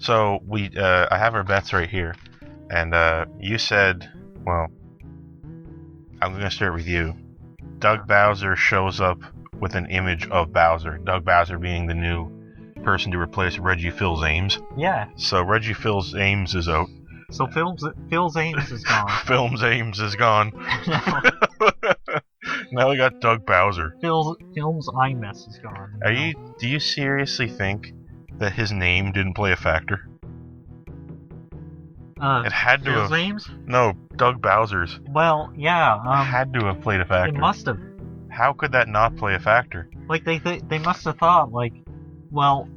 So I have our bets right here, and you said, well, I'm gonna start with you. Doug Bowser shows up with an image of Bowser. Doug Bowser being the new person to replace Reggie Fils-Ames. Yeah. So Reggie Fils-Ames is out. So Fils-Ames is gone. Fils-Ames is gone. Now we got Doug Bowser. Film's iMess is gone. Do you seriously think that his name didn't play a factor? It had to have. Fils-Ames? No, Doug Bowser's. Well, yeah. Had to have played a factor. It must have. How could that not play a factor? Like they must have thought well,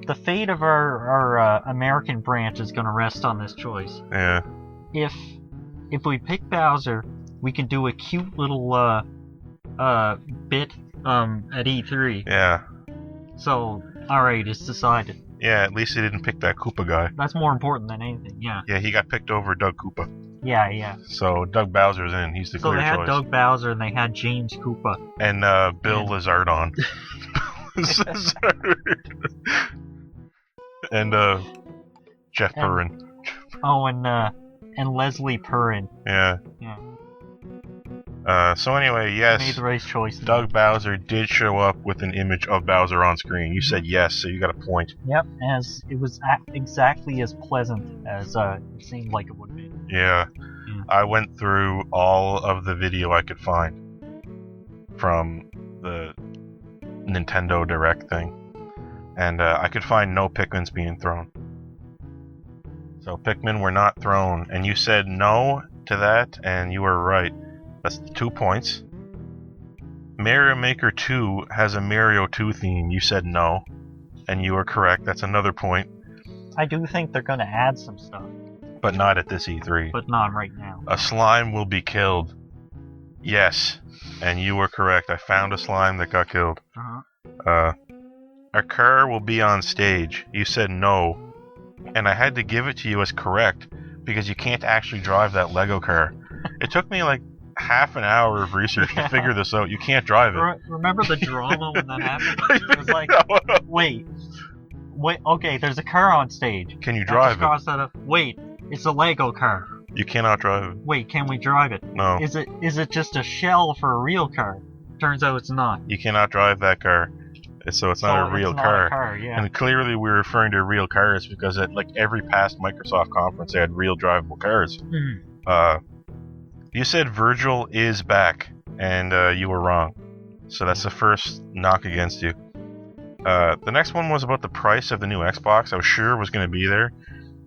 the fate of our American branch is gonna rest on this choice. Yeah. If we pick Bowser, we can do a cute little bit at E3. Yeah. So, alright, it's decided. Yeah, at least they didn't pick that Koopa guy. That's more important than anything, yeah. Yeah, he got picked over Doug Koopa. Yeah. So Doug Bowser's in. He's the clear choice. So they had Doug Bowser and they had James Koopa. And Bill Lazardon. And Jeff Perrin. Oh, and Leslie Perrin. Yeah. So anyway, yes. Made the right choice. Doug Bowser did show up with an image of Bowser on screen. You said yes, so you got a point. Yep, as it was exactly as pleasant as it seemed like it would be. Yeah. I went through all of the video I could find from the Nintendo Direct thing, and I could find no Pikmins being thrown. So Pikmin were not thrown, and you said no to that, and you were right. That's 2 points. Mario Maker 2 has a Mario 2 theme. You said no, and you were correct. That's another point. I do think they're going to add some stuff. But not at this E3. But not right now. A slime will be killed. Yes, and you were correct. I found a slime that got killed. A car will be on stage. You said no, and I had to give it to you as correct because you can't actually drive that Lego car. It took me like half an hour of research to figure this out. You can't drive it. Remember the drama when that happened? It was like, wait, okay, there's a car on stage. Can you drive it? Wait, it's a Lego car. You cannot drive it. Wait, can we drive it? No. Is it just a shell for a real car? Turns out it's not. You cannot drive that car. So it's not a real car. A car, yeah. And clearly we're referring to real cars because at like every past Microsoft conference they had real drivable cars. You said Virgil is back, and you were wrong. So that's the first knock against you. The next one was about the price of the new Xbox. I was sure it was going to be there,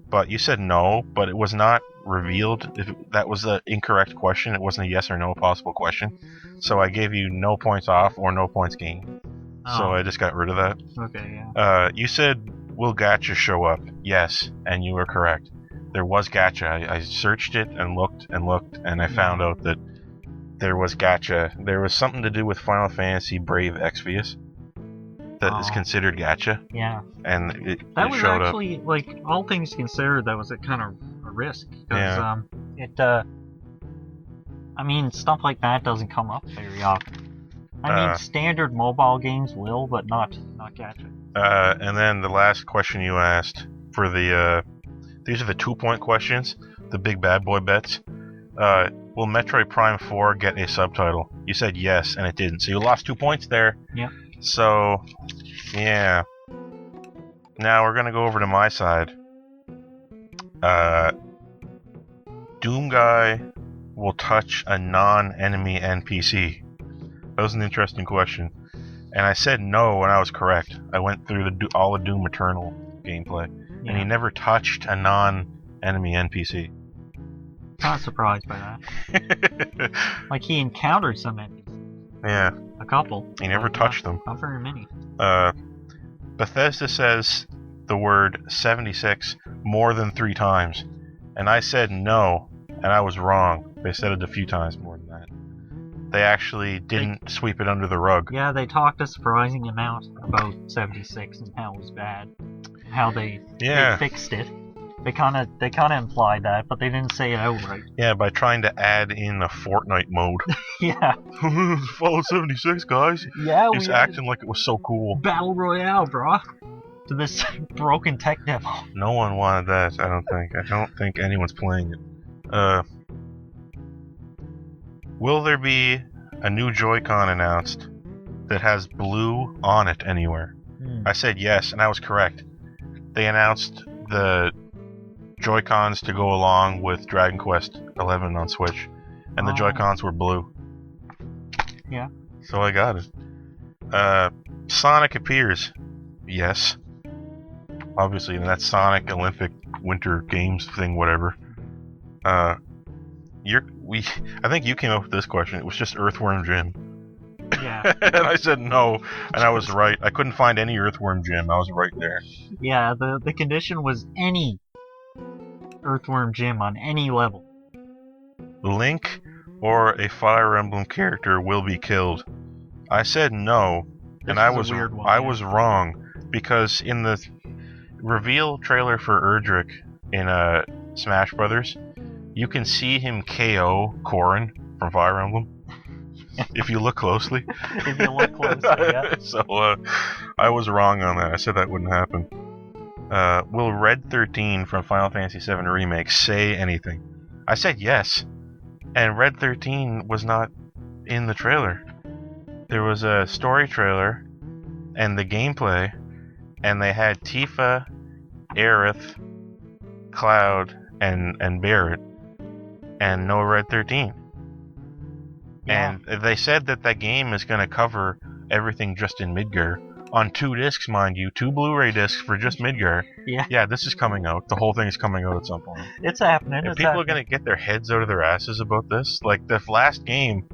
but you said no, but it was not revealed. If that was the incorrect question. It wasn't a yes or no possible question. So I gave you no points off or no points gained. So I just got rid of that. Okay, yeah. You said, will gacha show up? Yes, and you were correct. There was gacha. I searched it and looked, and I found out that there was gacha. There was something to do with Final Fantasy Brave Exvius that is considered gacha. Yeah. And it was showed actually, up. like, all things considered, that was a kind of a risk. Because, I mean, stuff like that doesn't come up very often. I mean, standard mobile games will, but not gacha. And then the last question you asked for the, these are the 2-point questions, the big bad boy bets. Will Metroid Prime 4 get a subtitle? You said yes, and it didn't. So you lost 2 points there. Yeah. So, yeah. Now we're gonna go over to my side. Doom Guy will touch a non-enemy NPC. That was an interesting question. And I said no, and I was correct. I went through all the Doom Eternal gameplay. Yeah. And he never touched a non-enemy NPC. Not surprised by that. Like, he encountered some NPCs. Yeah. A couple. He never touched them. Not very many. Bethesda says the word 76 more than 3 times. And I said no, and I was wrong. They said it a few times more than that. They actually didn't sweep it under the rug. Yeah, they talked a surprising amount about 76 and how it was bad. And how they fixed it. They kind of implied that, but they didn't say it outright. Yeah, by trying to add in a Fortnite mode. Yeah. Fallout 76, guys. Yeah, it's acting like it was so cool. Battle Royale, bro. to this broken tech demo. No one wanted that, I don't think. I don't think anyone's playing it. Will there be a new Joy-Con announced that has blue on it anywhere? I said yes, and I was correct. They announced the Joy-Cons to go along with Dragon Quest 11 on Switch, and the Joy-Cons were blue. Yeah. So I got it. Sonic appears. Yes. Obviously, and that's Sonic Olympic Winter Games thing, whatever. I think you came up with this question. It was just Earthworm Jim. Yeah. And I said no, and I was right. I couldn't find any Earthworm Jim. I was right there. Yeah, the condition was any Earthworm Jim on any level. Link or a Fire Emblem character will be killed. I said no, and I was wrong, because in the reveal trailer for Erdrick in Smash Brothers, you can see him KO Corrin from Fire Emblem. If you look closely. If you look closely, yeah. So, I was wrong on that. I said that wouldn't happen. Will Red 13 from Final Fantasy VII Remake say anything? I said yes. And Red 13 was not in the trailer. There was a story trailer and the gameplay, and they had Tifa, Aerith, Cloud, and Barret, and no Red 13. Yeah. And they said that game is going to cover everything just in Midgar. On 2 discs, mind you. 2 Blu-ray discs for just Midgar. Yeah. Yeah, this is coming out. The whole thing is coming out at some point. It's happening. And people are going to get their heads out of their asses about this. Like, the last game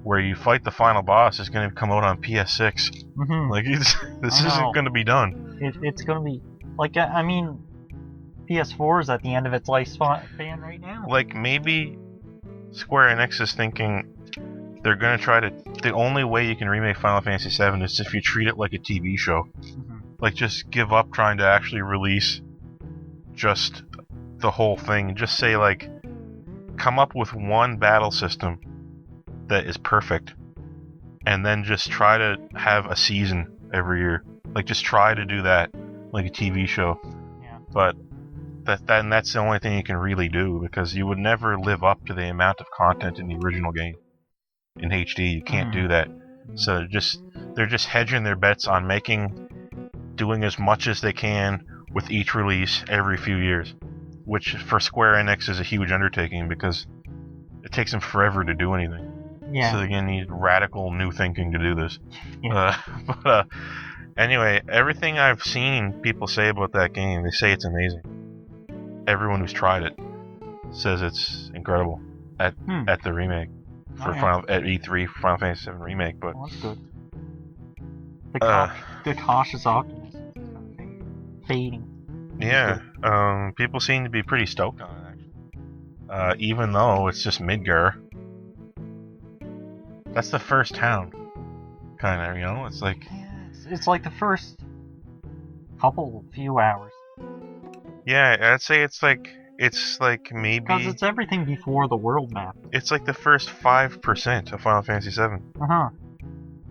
where you fight the final boss is going to come out on PS6. Mm-hmm. Like, this isn't going to be done. It's going to be... Like, I mean... PS4 is at the end of its lifespan right now. Like, maybe Square Enix is thinking... They're going to try to... The only way you can remake Final Fantasy VII is if you treat it like a TV show. Mm-hmm. Like, just give up trying to actually release just the whole thing. Just say, like, come up with one battle system that is perfect. And then just try to have a season every year. Like, just try to do that like a TV show. Yeah. But that's the only thing you can really do, because you would never live up to the amount of content in the original game. In HD, you can't do that. So they're just hedging their bets on doing as much as they can with each release every few years, which for Square Enix is a huge undertaking because it takes them forever to do anything. Yeah. So they're gonna need radical new thinking to do this. Yeah. Anyway, everything I've seen people say about that game, they say it's amazing. Everyone who's tried it says it's incredible at the remake. For at E3 for Final Fantasy VII Remake, but that's good. The cautious optimism is kind of fading. Yeah, people seem to be pretty stoked on it, actually. Even though it's just Midgar. That's the first town, kind of. You know, it's like it's like the first few hours. Yeah, I'd say it's like maybe... Because it's everything before the world map. It's like the first 5% of Final Fantasy VII. Uh-huh.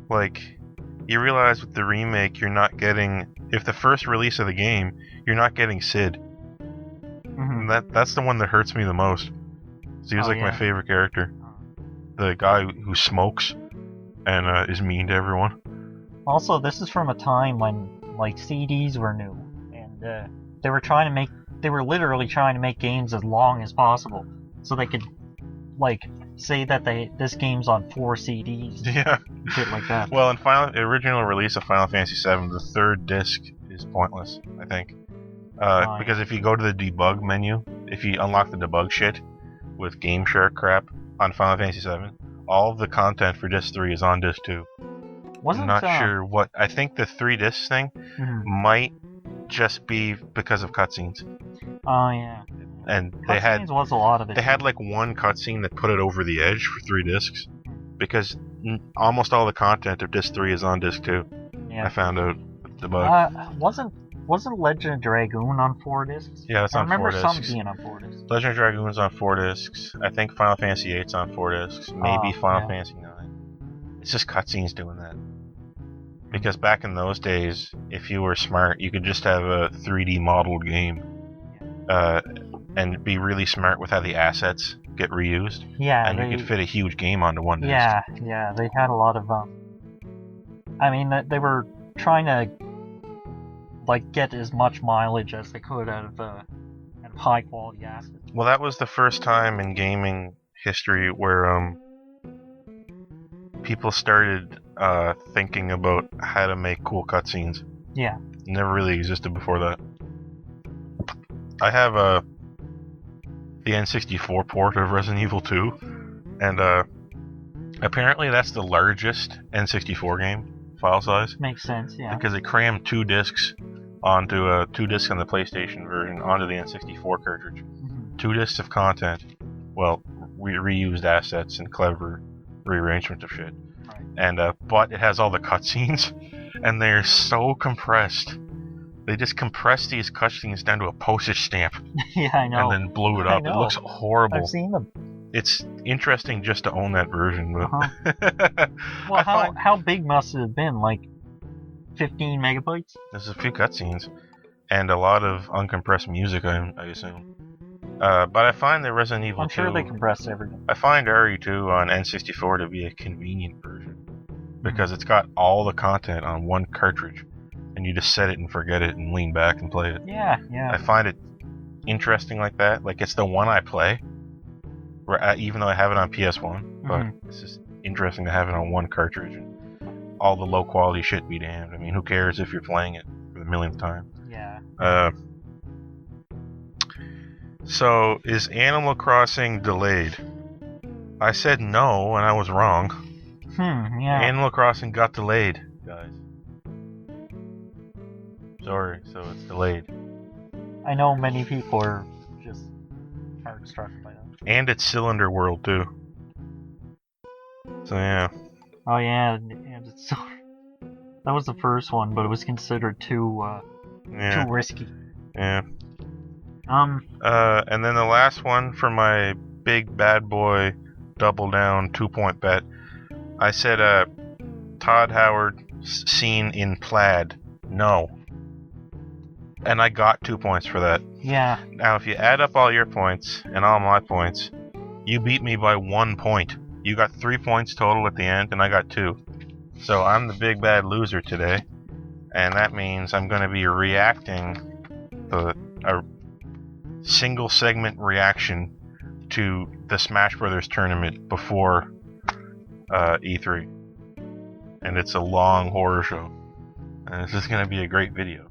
Like, you realize with the remake, you're not getting... If the first release of the game, you're not getting Cid. Mm-hmm. That's the one that hurts me the most. So he was my favorite character. The guy who smokes and is mean to everyone. Also, this is from a time when, like, CDs were new. And they were literally trying to make games as long as possible, so they could, like, say that this game's on 4 CDs. Yeah. Shit like that. Well, in the original release of Final Fantasy VII, the 3rd disc is pointless, I think. Because if you go to the debug menu, if you unlock the debug shit with game share crap on Final Fantasy VII, all of the content for disc 3 is on disc 2. I'm not sure what... I think the 3 disc thing might just be because of cutscenes. Oh yeah. And was a lot of it. They had like one cutscene that put it over the edge for 3 discs, because almost all the content of disc 3 is on disc 2. Yeah. I found out the bug. Wasn't Legend of Dragoon on 4 discs? Yeah, it's on 4 discs. I remember some being on 4 discs. Legend of Dragoon's on 4 discs. I think Final Fantasy VIII's on 4 discs. Maybe Final Fantasy IX. It's just cutscenes doing that. Because back in those days, if you were smart, you could just have a 3D modeled game, and be really smart with how the assets get reused. Yeah, and you could fit a huge game onto one disc. Yeah, they had a lot of I mean, they were trying to like get as much mileage as they could out of high quality assets. Well, that was the first time in gaming history where people started thinking about how to make cool cutscenes. Yeah. It never really existed before that. I have the N64 port of Resident Evil 2, and apparently that's the largest N64 game file size. Makes sense, yeah. Because it crammed 2 discs onto 2 discs on the PlayStation version onto the N64 cartridge. 2 discs of content. Well, reused assets and clever rearrangement of shit. Right. And but it has all the cutscenes, and they're so compressed. They just compressed these cutscenes down to a postage stamp. Yeah, I know. And then blew it up. It looks horrible. I've seen them. It's interesting just to own that version, but well, how big must it have been? Like 15 megabytes? There's a few cutscenes and a lot of uncompressed music, I assume. But I find the Resident Evil 2... I'm sure they compressed everything. I find RE2 on N64 to be a convenient version because it's got all the content on one cartridge, and you just set it and forget it and lean back and play it. Yeah. I find it interesting like that. Like, it's the one I play, even though I have it on PS1, but it's just interesting to have it on one cartridge. And all the low quality shit be damned. I mean, who cares if you're playing it for the millionth time? Yeah. So, is Animal Crossing delayed? I said no, and I was wrong. Yeah. Animal Crossing got delayed, guys. Sorry, so it's delayed. I know many people are just heart-struck by that. And it's Cylinder World, too. So, yeah. Oh, yeah, and it's so... That was the first one, but it was considered too risky. Yeah. And then the last one for my big bad boy double down 2-point bet, I said, Todd Howard scene in Plaid. No. And I got 2 points for that. Yeah. Now, if you add up all your points and all my points, you beat me by 1 point. You got 3 points total at the end, and I got 2. So I'm the big bad loser today, and that means I'm going to be reacting to a single segment reaction to the Smash Brothers tournament before E3. And it's a long horror show. And this is going to be a great video.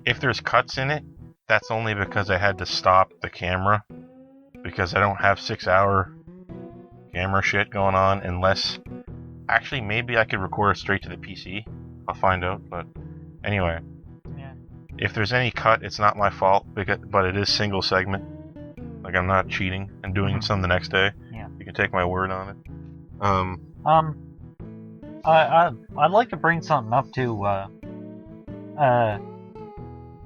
If there's cuts in it, that's only because I had to stop the camera, because I don't have 6-hour camera shit going on, unless... Actually, maybe I could record it straight to the PC. I'll find out, but anyway. Yeah. If there's any cut, it's not my fault, but it is single segment. Like, I'm not cheating and doing some the next day. Yeah. You can take my word on it. I'd like to bring something up too. I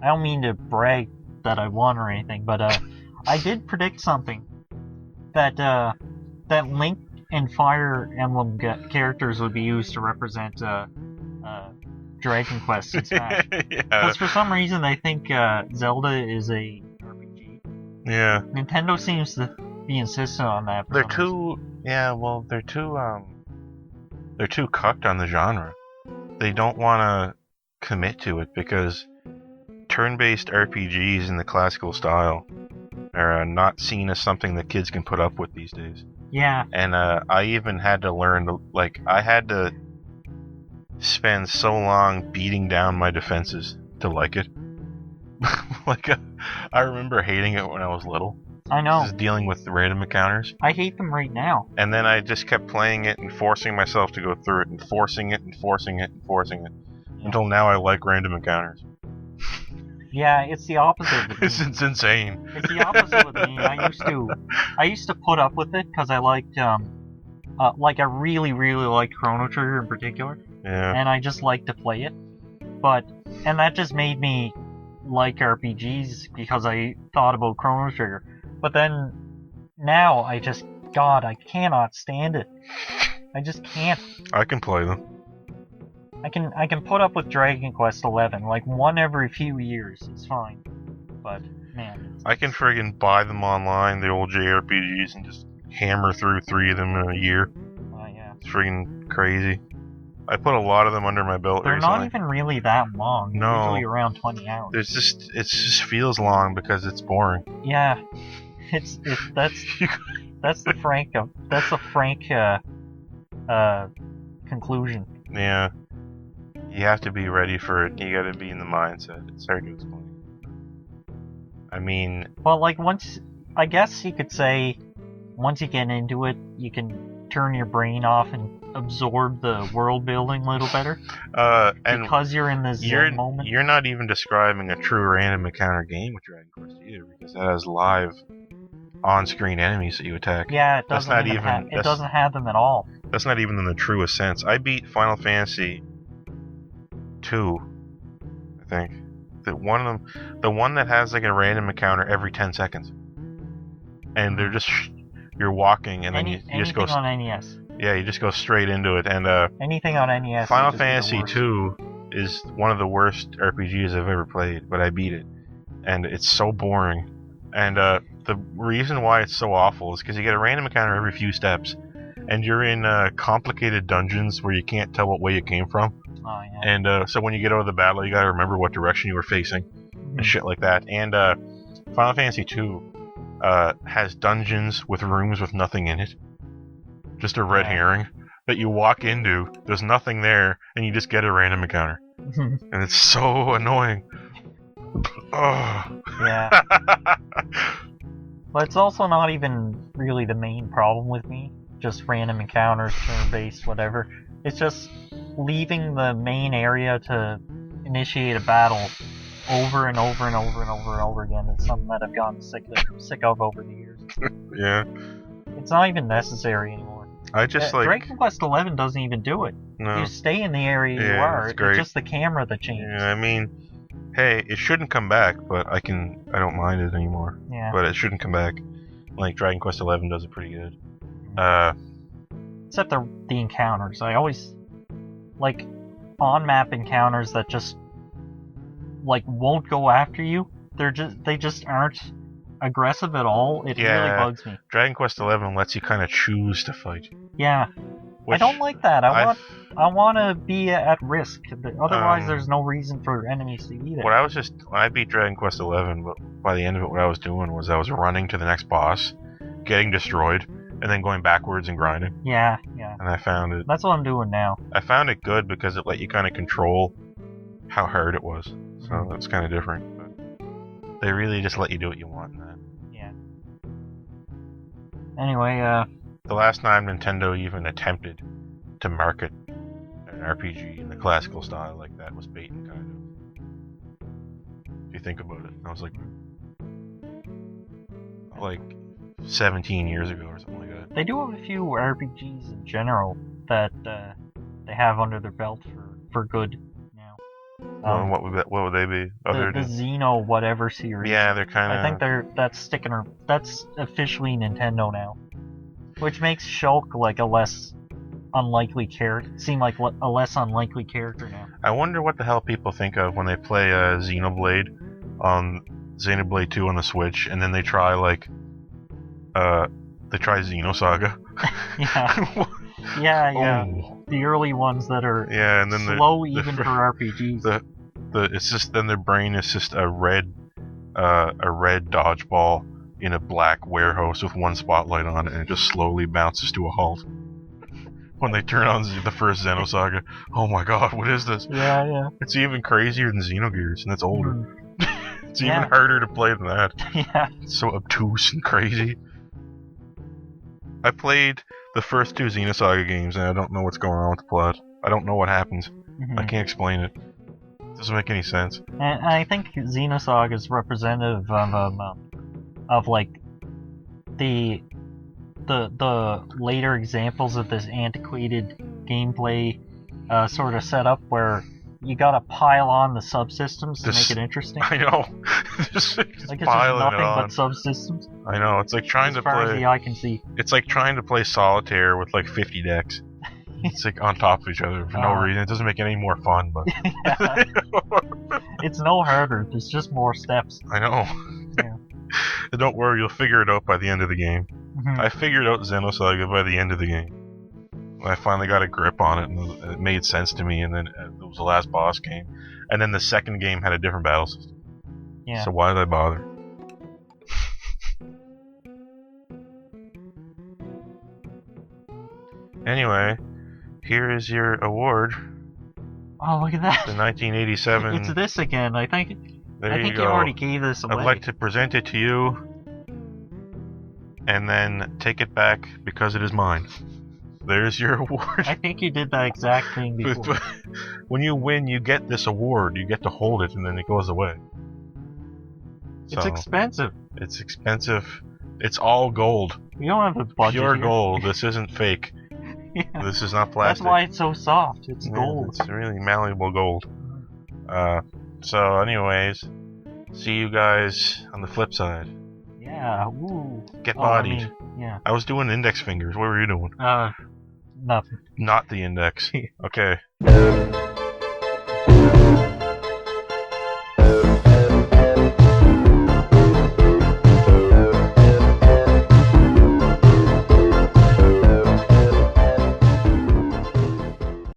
don't mean to brag that I won or anything, but I did predict something that Link and Fire Emblem characters would be used to represent Dragon Quest in Smash. Yeah. Because for some reason they think Zelda is a RPG. Yeah. Nintendo seems to be insistent on that. They're too cucked on the genre. They don't want to commit to it because turn-based RPGs in the classical style are not seen as something that kids can put up with these days. Yeah. And I even had to learn to, I had to spend so long beating down my defenses to like it. I remember hating it when I was little. I know. Just dealing with the random encounters. I hate them right now. And then I just kept playing it and forcing myself to go through it and forcing it and forcing it and forcing it. Yeah. Until now I like random encounters. Yeah, it's the opposite with me. It's insane. It's the opposite with me. I used to put up with it because I liked, I really, really liked Chrono Trigger in particular. Yeah. And I just liked to play it. And that just made me like RPGs because I thought about Chrono Trigger. But then, now I cannot stand it. I just can't. I can play them. I can put up with Dragon Quest 11, like one every few years. It's fine, but man, I can friggin' buy them online, the old JRPGs, and just hammer through 3 of them in a year. yeah. It's friggin' crazy. I put a lot of them under my belt They're recently. not even really that long. No. Usually around 20 hours. It just feels long because it's boring. Yeah, that's the frank conclusion. Yeah. You have to be ready for it. You gotta be in the mindset. It's hard to explain. I mean... Well, like, I guess you could say, once you get into it, you can turn your brain off and absorb the world building a little better. And because you're in the zen moment. You're not even describing a true random encounter game with Dragon Quest either, because it has live on-screen enemies that you attack. Yeah, it doesn't have them at all. That's not even in the truest sense. I beat Final Fantasy 2, I think. The one that has like a random encounter every 10 seconds. And they're just you're walking and then you just go on NES. Yeah, you just go straight into it. And anything on NES. Final Fantasy 2 is one of the worst RPGs I've ever played, but I beat it. And it's so boring. And the reason why it's so awful is because you get a random encounter every few steps, and you're in complicated dungeons where you can't tell what way you came from. Oh, yeah. And so when you get out of the battle, you gotta remember what direction you were facing, and shit like that. And Final Fantasy 2 has dungeons with rooms with nothing in it. Just a red herring that you walk into, there's nothing there, and you just get a random encounter. And it's so annoying. Oh. Yeah. But it's also not even really the main problem with me. Just random encounters, turn-based, whatever. It's just leaving the main area to initiate a battle over and over and over and over and over again. It's something that I've gotten sick of over the years. Yeah. It's not even necessary anymore. I just Dragon Quest 11 doesn't even do it. No. You stay in the area you are. It's great. It's just the camera that changes. Yeah, I mean, hey, it shouldn't come back, but I don't mind it anymore. Yeah. But it shouldn't come back. Like Dragon Quest 11 does it pretty good. Except the encounters. I always like on-map encounters that just like won't go after you. They just aren't aggressive at all. It really bugs me. Dragon Quest 11 lets you kind of choose to fight. Yeah. I don't like that. I want to be at risk. Otherwise, there's no reason for enemies to be there. When I beat Dragon Quest 11, but by the end of it, what I was doing was I was running to the next boss, getting destroyed, and then going backwards and grinding. Yeah. And I found it. That's what I'm doing now. I found it good because it let you kind of control how hard it was. So that's kind of different. But they really just let you do what you want in that. Yeah. Anyway, the last time Nintendo even attempted to market an RPG in the classical style like that was Baten, kind of. If you think about it, I was like 17 years ago or something like that. They do have a few RPGs in general that they have under their belt for good now. What would they be? The Xeno whatever series. Yeah, they're kind of. I think that's officially Nintendo now, which makes Shulk like a less unlikely character. Seem like a less unlikely character now. I wonder what the hell people think of when they play Xenoblade on Xenoblade 2 on the Switch, and then they try Xenosaga. Yeah. Oh. The early ones that are and then slow even for RPGs. It's just then their brain is just a red dodgeball in a black warehouse with one spotlight on it, and it just slowly bounces to a halt. When they turn on the first Xenosaga, oh my god, what is this? Yeah. It's even crazier than Xenogears, and it's older. It's even harder to play than that. Yeah. It's so obtuse and crazy. I played the first 2 Xenosaga games, and I don't know what's going on with the plot. I don't know what happens. I can't explain it. It doesn't make any sense. And I think Xenosaga is representative of like the later examples of this antiquated gameplay sort of setup where you gotta pile on the subsystems to make it interesting. I know. Just like it's just nothing but subsystems. I know. It's like trying to play. As far as the eye can see. It's like trying to play solitaire with like 50 decks. It's like on top of each other for no reason. It doesn't make it any more fun, but Yeah. It's no harder. There's just more steps. I know. Yeah. Don't worry, you'll figure it out by the end of the game. Mhm. I figured out Xenosaga by the end of the game. I finally got a grip on it, and it made sense to me. And then it was the last boss game, and then the second game had a different battle system. Yeah. So why did I bother? Anyway, here is your award. Oh, look at that. The 1987. It's this again. I think There you go. already gave this away. I'd like to present it to you, and then take it back because it is mine. There's your award. I think you did that exact thing before. When you win, you get this award. You get to hold it, and then it goes away. It's expensive. It's expensive. It's all gold. We don't have a budget Pure here. gold. This isn't fake. Yeah. This is not plastic. That's why it's so soft. It's Yeah, gold. It's really malleable gold. So anyways, see you guys on the flip side. Yeah. Woo. Get Oh, I bodied. mean, yeah. I was doing index fingers. What were you doing? Nothing. Not the index. Okay.